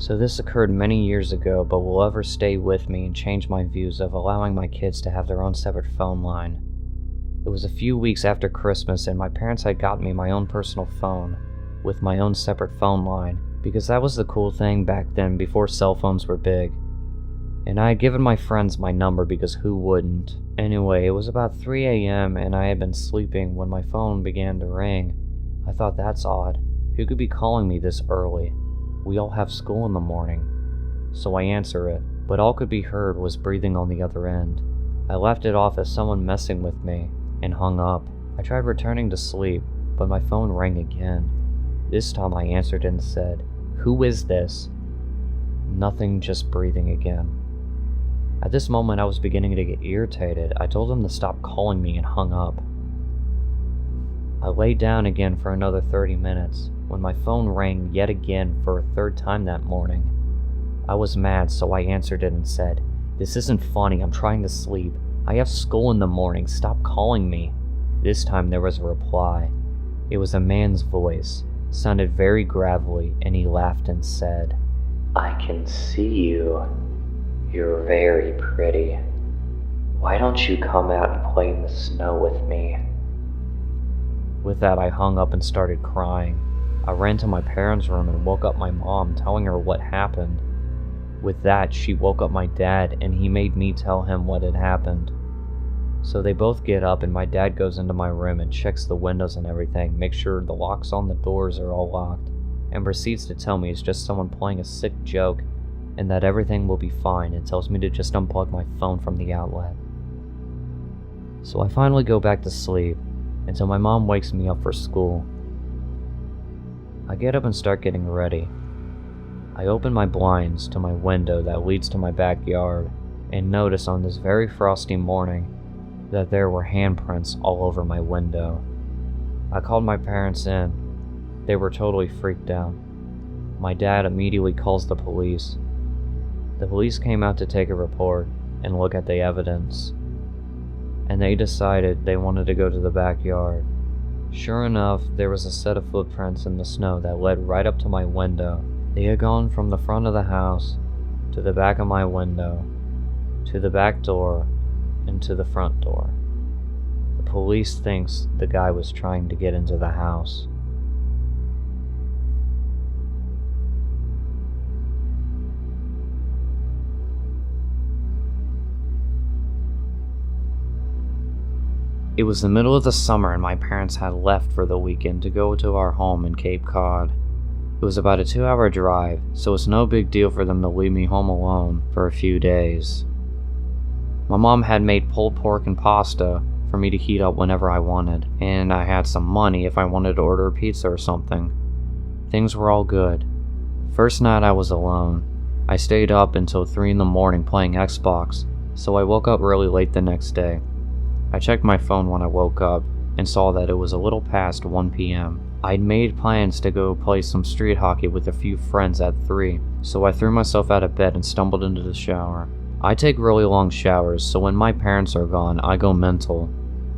So this occurred many years ago, but will ever stay with me and change my views of allowing my kids to have their own separate phone line. It was a few weeks after Christmas and my parents had gotten me my own personal phone with my own separate phone line because that was the cool thing back then before cell phones were big. And I had given my friends my number because who wouldn't? Anyway, it was about 3 a.m. and I had been sleeping when my phone began to ring. I thought, that's odd. Who could be calling me this early? We all have school in the morning. So I answer it, but all could be heard was breathing on the other end. I left it off as someone messing with me and hung up. I tried returning to sleep, but my phone rang again. This time I answered and said, "Who is this?" Nothing, just breathing again. At this moment I was beginning to get irritated. I told him to stop calling me and hung up. I lay down again for another 30 minutes when my phone rang yet again for a third time that morning. I was mad, so I answered it and said, "This isn't funny, I'm trying to sleep. I have school in the morning, stop calling me." This time there was a reply. It was a man's voice, sounded very gravelly, and he laughed and said, "I can see you. You're very pretty. Why don't you come out and play in the snow with me?" With that, I hung up and started crying. I ran to my parents' room and woke up my mom, telling her what happened. With that, she woke up my dad, and he made me tell him what had happened. So they both get up, and my dad goes into my room and checks the windows and everything, makes sure the locks on the doors are all locked, and proceeds to tell me it's just someone playing a sick joke and that everything will be fine, and tells me to just unplug my phone from the outlet. So I finally go back to sleep until my mom wakes me up for school. I get up and start getting ready. I open my blinds to my window that leads to my backyard and notice on this very frosty morning that there were handprints all over my window. I called my parents in. They were totally freaked out. My dad immediately calls the police. The police came out to take a report and look at the evidence, and they decided they wanted to go to the backyard. Sure enough, there was a set of footprints in the snow that led right up to my window. They had gone from the front of the house to the back of my window, to the back door, and to the front door. The police thinks the guy was trying to get into the house. It was the middle of the summer and my parents had left for the weekend to go to our home in Cape Cod. It was about a 2-hour drive, so it's no big deal for them to leave me home alone for a few days. My mom had made pulled pork and pasta for me to heat up whenever I wanted, and I had some money if I wanted to order a pizza or something. Things were all good. First night I was alone. I stayed up until 3 in the morning playing Xbox, so I woke up really late the next day. I checked my phone when I woke up and saw that it was a little past 1 p.m. I'd made plans to go play some street hockey with a few friends at 3, so I threw myself out of bed and stumbled into the shower. I take really long showers, so when my parents are gone, I go mental.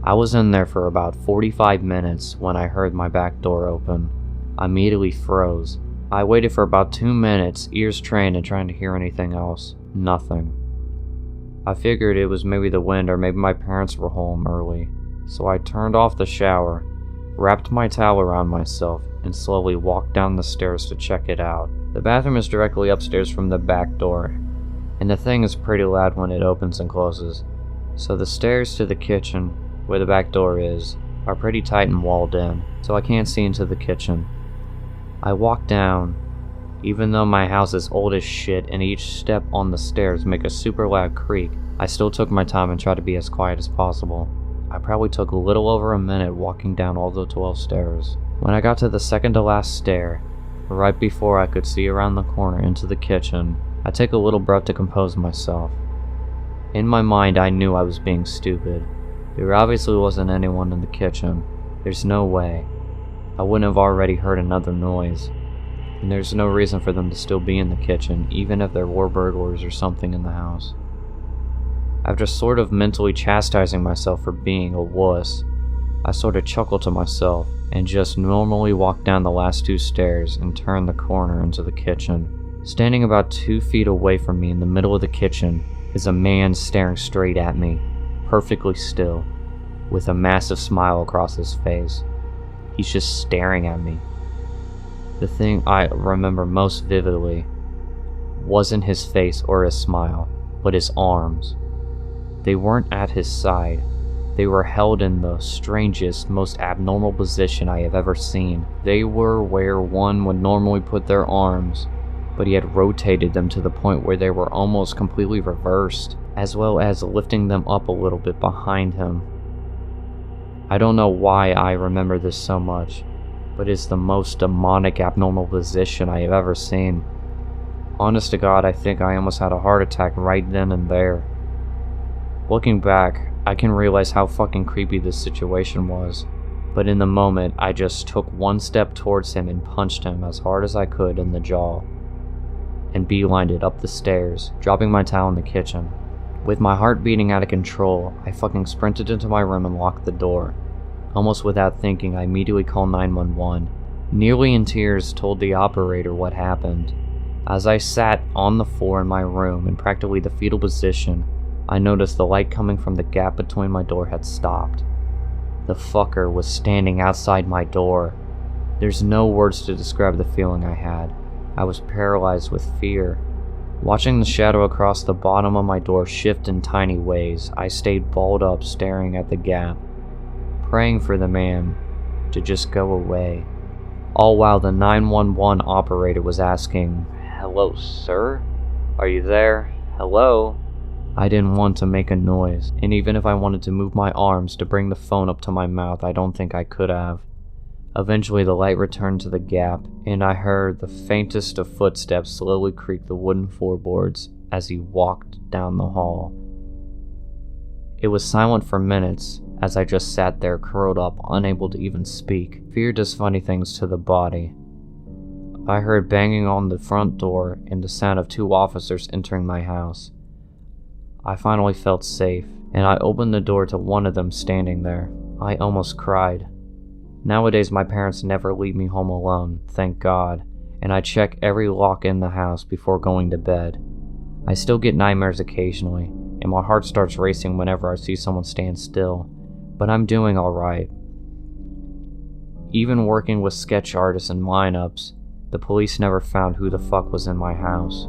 I was in there for about 45 minutes when I heard my back door open. I immediately froze. I waited for about 2 minutes, ears trained and trying to hear anything else. Nothing. I figured it was maybe the wind or maybe my parents were home early, so I turned off the shower, wrapped my towel around myself, and slowly walked down the stairs to check it out. The bathroom is directly upstairs from the back door, and the thing is pretty loud when it opens and closes, so the stairs to the kitchen, where the back door is, are pretty tight and walled in, so I can't see into the kitchen. I walk down. Even though my house is old as shit and each step on the stairs make a super loud creak, I still took my time and tried to be as quiet as possible. I probably took a little over a minute walking down all the 12 stairs. When I got to the second to last stair, right before I could see around the corner into the kitchen, I took a little breath to compose myself. In my mind, I knew I was being stupid. There obviously wasn't anyone in the kitchen. There's no way. I wouldn't have already heard another noise. And there's no reason for them to still be in the kitchen, even if there were burglars or something in the house. After sort of mentally chastising myself for being a wuss, I sort of chuckled to myself and just normally walked down the last 2 stairs and turned the corner into the kitchen. Standing about 2 feet away from me in the middle of the kitchen is a man staring straight at me, perfectly still, with a massive smile across his face. He's just staring at me. The thing I remember most vividly wasn't his face or his smile, but his arms. They weren't at his side. They were held in the strangest, most abnormal position I have ever seen. They were where one would normally put their arms, but he had rotated them to the point where they were almost completely reversed, as well as lifting them up a little bit behind him. I don't know why I remember this so much, but it's the most demonic, abnormal position I have ever seen. Honest to God, I think I almost had a heart attack right then and there. Looking back, I can realize how fucking creepy this situation was, but in the moment, I just took one step towards him and punched him as hard as I could in the jaw, and beelined it up the stairs, dropping my towel in the kitchen. With my heart beating out of control, I fucking sprinted into my room and locked the door. Almost without thinking, I immediately called 911. Nearly in tears, told the operator what happened. As I sat on the floor in my room in practically the fetal position, I noticed the light coming from the gap between my door had stopped. The fucker was standing outside my door. There's no words to describe the feeling I had. I was paralyzed with fear. Watching the shadow across the bottom of my door shift in tiny ways, I stayed balled up staring at the gap, praying for the man to just go away. All while the 911 operator was asking, "Hello, sir? Are you there? Hello?" I didn't want to make a noise, and even if I wanted to move my arms to bring the phone up to my mouth, I don't think I could have. Eventually the light returned to the gap, and I heard the faintest of footsteps slowly creak the wooden floorboards as he walked down the hall. It was silent for minutes as I just sat there curled up, unable to even speak. Fear does funny things to the body. I heard banging on the front door and the sound of 2 officers entering my house. I finally felt safe, and I opened the door to one of them standing there. I almost cried. Nowadays my parents never leave me home alone, thank God, and I check every lock in the house before going to bed. I still get nightmares occasionally, and my heart starts racing whenever I see someone stand still, but I'm doing alright. Even working with sketch artists and lineups, the police never found who the fuck was in my house.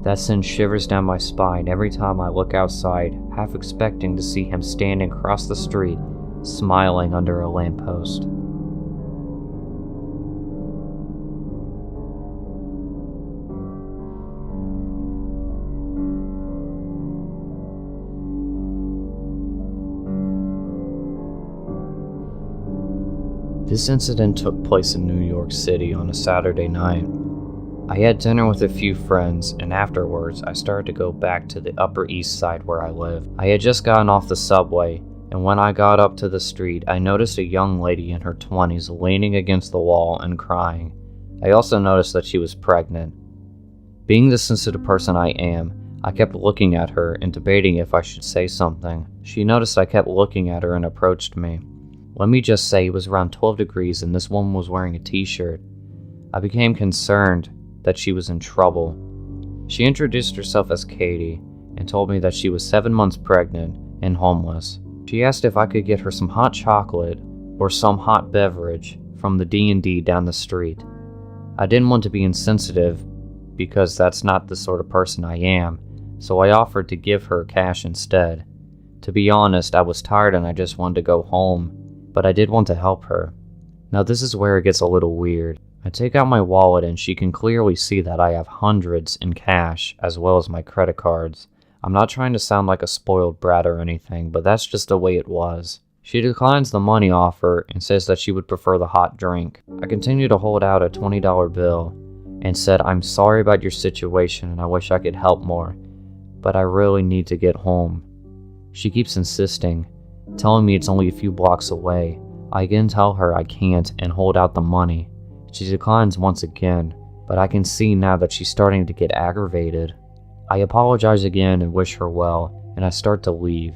That sends shivers down my spine every time I look outside, half expecting to see him standing across the street, smiling under a lamppost. This incident took place in New York City on a Saturday night. I had dinner with a few friends, and afterwards I started to go back to the Upper East Side where I lived. I had just gotten off the subway, and when I got up to the street, I noticed a young lady in her 20s leaning against the wall and crying. I also noticed that she was pregnant. Being the sensitive person I am, I kept looking at her and debating if I should say something. She noticed I kept looking at her and approached me. Let me just say it was around 12 degrees and this woman was wearing a t-shirt. I became concerned that she was in trouble. She introduced herself as Katie and told me that she was 7 months pregnant and homeless. She asked if I could get her some hot chocolate or some hot beverage from the D&D down the street. I didn't want to be insensitive because that's not the sort of person I am, so I offered to give her cash instead. To be honest, I was tired and I just wanted to go home, but I did want to help her. Now this is where it gets a little weird. I take out my wallet and she can clearly see that I have hundreds in cash as well as my credit cards. I'm not trying to sound like a spoiled brat or anything, but that's just the way it was. She declines the money offer and says that she would prefer the hot drink. I continue to hold out a $20 bill and said, "I'm sorry about your situation and I wish I could help more, but I really need to get home." She keeps insisting, telling me it's only a few blocks away. I again tell her I can't and hold out the money. She declines once again, but I can see now that she's starting to get aggravated. I apologize again and wish her well, and I start to leave,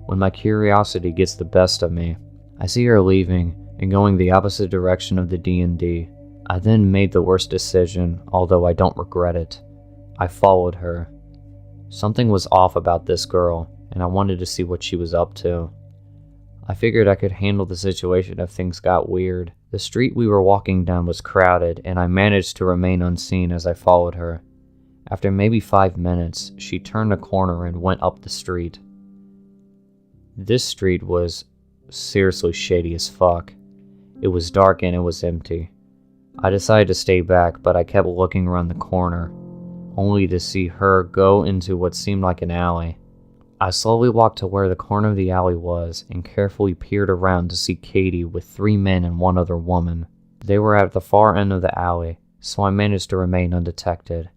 when my curiosity gets the best of me. I see her leaving and going the opposite direction of the D&D. I then made the worst decision, although I don't regret it. I followed her. Something was off about this girl, and I wanted to see what she was up to. I figured I could handle the situation if things got weird. The street we were walking down was crowded, and I managed to remain unseen as I followed her. After maybe 5 minutes, she turned a corner and went up the street. This street was seriously shady as fuck. It was dark and it was empty. I decided to stay back, but I kept looking around the corner, only to see her go into what seemed like an alley. I slowly walked to where the corner of the alley was and carefully peered around to see Katie with 3 men and 1 other woman. They were at the far end of the alley, so I managed to remain undetected.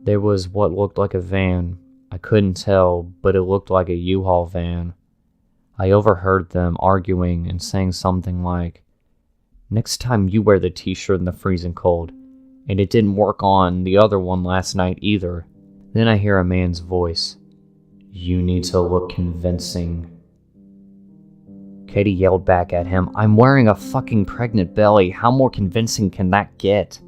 There was what looked like a van. I couldn't tell, but it looked like a U-Haul van. I overheard them arguing and saying something like, "Next time you wear the t-shirt in the freezing cold, and it didn't work on the other one last night either." Then I hear a man's voice. "You need to look convincing." Katie yelled back at him, "I'm wearing a fucking pregnant belly. How more convincing can that get?"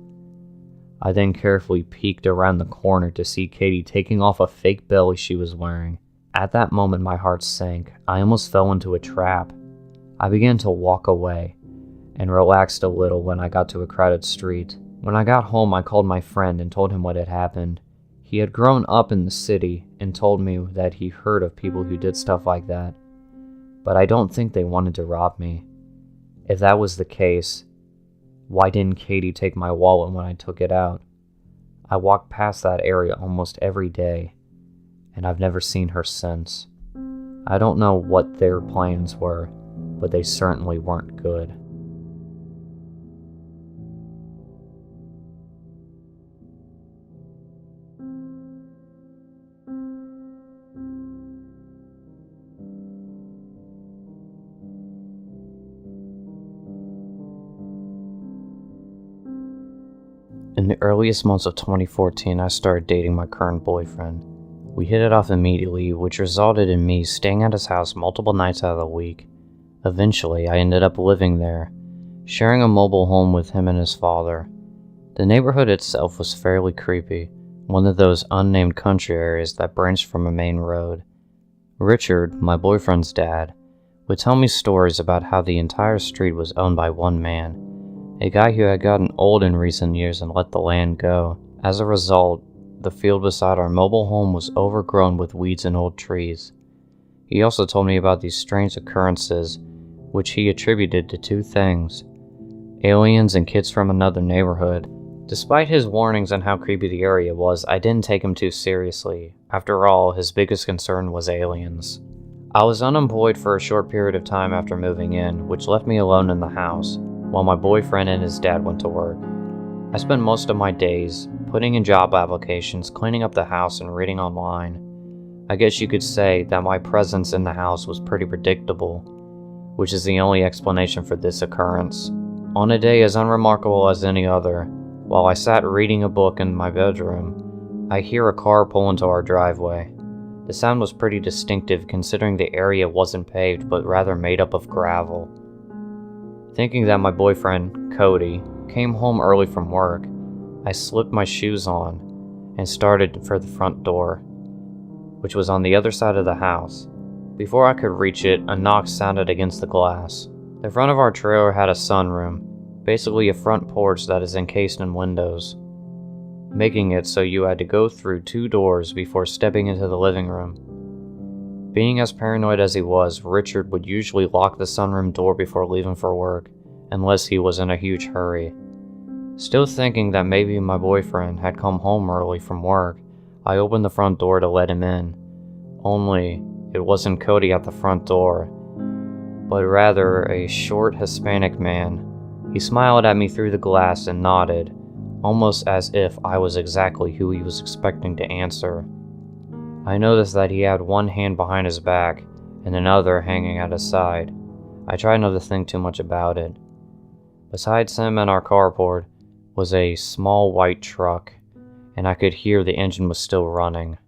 I then carefully peeked around the corner to see Katie taking off a fake belly she was wearing. At that moment, my heart sank. I almost fell into a trap. I began to walk away and relaxed a little when I got to a crowded street. When I got home, I called my friend and told him what had happened. He had grown up in the city and told me that he heard of people who did stuff like that. But I don't think they wanted to rob me. If that was the case, why didn't Katie take my wallet when I took it out? I walked past that area almost every day, and I've never seen her since. I don't know what their plans were, but they certainly weren't good. In the earliest months of 2014, I started dating my current boyfriend. We hit it off immediately, which resulted in me staying at his house multiple nights out of the week. Eventually, I ended up living there, sharing a mobile home with him and his father. The neighborhood itself was fairly creepy, one of those unnamed country areas that branched from a main road. Richard, my boyfriend's dad, would tell me stories about how the entire street was owned by one man, a guy who had gotten old in recent years and let the land go. As a result, the field beside our mobile home was overgrown with weeds and old trees. He also told me about these strange occurrences, which he attributed to 2 things: aliens and kids from another neighborhood. Despite his warnings on how creepy the area was, I didn't take him too seriously. After all, his biggest concern was aliens. I was unemployed for a short period of time after moving in, which left me alone in the house, while my boyfriend and his dad went to work. I spent most of my days putting in job applications, cleaning up the house, and reading online. I guess you could say that my presence in the house was pretty predictable, which is the only explanation for this occurrence. On a day as unremarkable as any other, while I sat reading a book in my bedroom, I hear a car pull into our driveway. The sound was pretty distinctive considering the area wasn't paved but rather made up of gravel. Thinking that my boyfriend, Cody, came home early from work, I slipped my shoes on and started for the front door, which was on the other side of the house. Before I could reach it, a knock sounded against the glass. The front of our trailer had a sunroom, basically a front porch that is encased in windows, making it so you had to go through 2 doors before stepping into the living room. Being as paranoid as he was, Richard would usually lock the sunroom door before leaving for work, unless he was in a huge hurry. Still thinking that maybe my boyfriend had come home early from work, I opened the front door to let him in. Only, it wasn't Cody at the front door, but rather a short Hispanic man. He smiled at me through the glass and nodded, almost as if I was exactly who he was expecting to answer. I noticed that he had one hand behind his back and another hanging at his side. I tried not to think too much about it. Besides him and our carport was a small white truck, and I could hear the engine was still running.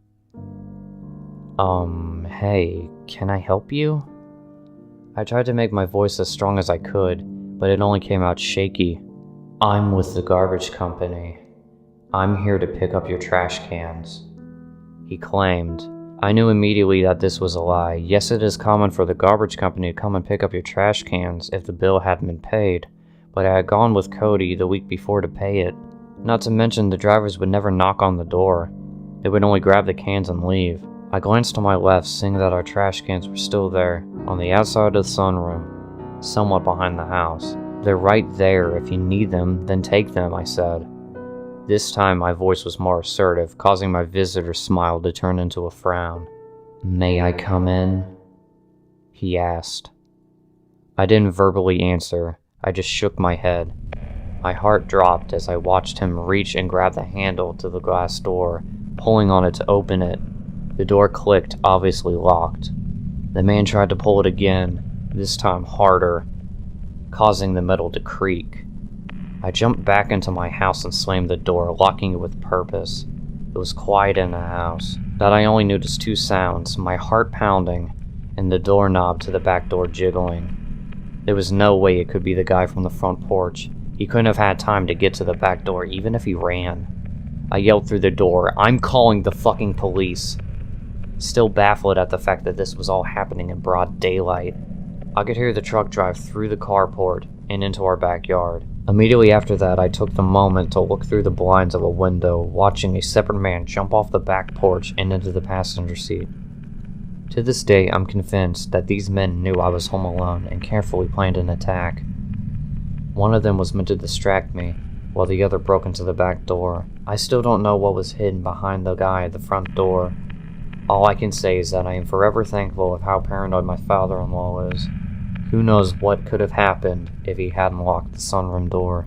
Hey, can I help you?" I tried to make my voice as strong as I could, but it only came out shaky. "I'm with the garbage company. I'm here to pick up your trash cans," he claimed. I knew immediately that this was a lie. Yes, it is common for the garbage company to come and pick up your trash cans if the bill hadn't been paid, but I had gone with Cody the week before to pay it. Not to mention, the drivers would never knock on the door. They would only grab the cans and leave. I glanced to my left, seeing that our trash cans were still there, on the outside of the sunroom, somewhat behind the house. "They're right there. If you need them, then take them," I said. This time my voice was more assertive, causing my visitor's smile to turn into a frown. "May I come in?" he asked. I didn't verbally answer. I just shook my head. My heart dropped as I watched him reach and grab the handle to the glass door, pulling on it to open it. The door clicked, obviously locked. The man tried to pull it again, this time harder, causing the metal to creak. I jumped back into my house and slammed the door, locking it with purpose. It was quiet in the house, that I only noticed two sounds, my heart pounding, and the doorknob to the back door jiggling. There was no way it could be the guy from the front porch. He couldn't have had time to get to the back door, even if he ran. I yelled through the door, "I'm calling the fucking police!" Still baffled at the fact that this was all happening in broad daylight. I could hear the truck drive through the carport and into our backyard. Immediately after that, I took the moment to look through the blinds of a window, watching a separate man jump off the back porch and into the passenger seat. To this day, I'm convinced that these men knew I was home alone and carefully planned an attack. One of them was meant to distract me, while the other broke into the back door. I still don't know what was hidden behind the guy at the front door. All I can say is that I am forever thankful of how paranoid my father-in-law is. Who knows what could have happened if he hadn't locked the sunroom door.